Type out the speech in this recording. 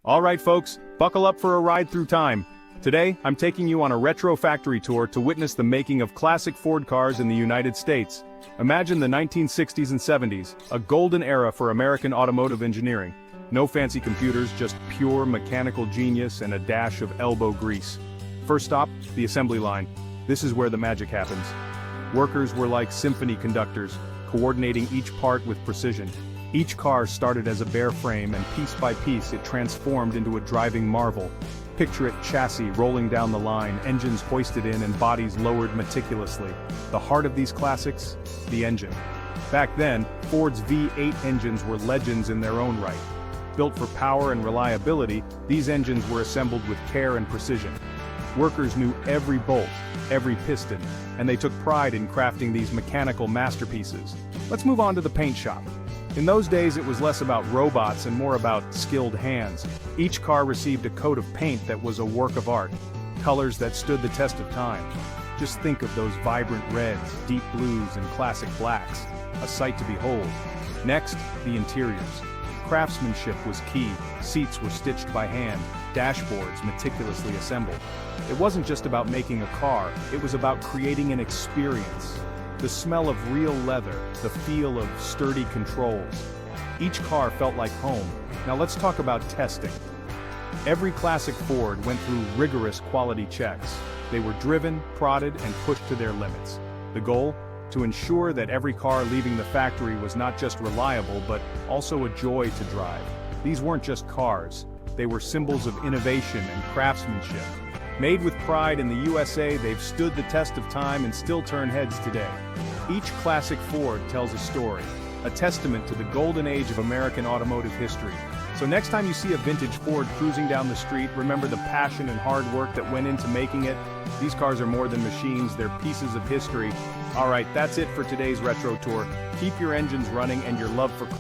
Alright folks, buckle up for a ride through time. Today, I'm taking you on a retro factory tour to witness the making of classic Ford cars in the United States. Imagine the 1960s and 70s, a golden era for American automotive engineering. No fancy computers, just pure mechanical genius and a dash of elbow grease. First stop, the assembly line. This is where the magic happens. Workers were like symphony conductors, coordinating each part with precision. Each car started as a bare frame, and piece by piece it transformed into a driving marvel. Picture it: chassis rolling down the line, engines hoisted in and bodies lowered meticulously. The heart of these classics? The engine. Back then, Ford's V8 engines were legends in their own right. Built for power and reliability, these engines were assembled with care and precision. Workers knew every bolt, every piston, and they took pride in crafting these mechanical masterpieces. Let's move on to the paint shop. In those days, it was less about robots and more about skilled hands. Each car received a coat of paint that was a work of art, colors that stood the test of time. Just think of those vibrant reds, deep blues, and classic blacks, a sight to behold. Next, the interiors. Craftsmanship was key. Seats were stitched by hand, dashboards meticulously assembled. It wasn't just about making a car, it was about creating an experience. The smell of real leather, the feel of sturdy controls. Each car felt like home. Now let's talk about testing. Every classic Ford went through rigorous quality checks. They were driven, prodded, and pushed to their limits. The goal? To ensure that every car leaving the factory was not just reliable but also a joy to drive. These weren't just cars. They were symbols of innovation and craftsmanship. Made with pride in the USA, they've stood the test of time and still turn heads today. Each classic Ford tells a story, a testament to the golden age of American automotive history. So next time you see a vintage Ford cruising down the street, remember the passion and hard work that went into making it. These cars are more than machines, they're pieces of history. Alright, that's it for today's retro tour. Keep your engines running and your love for classics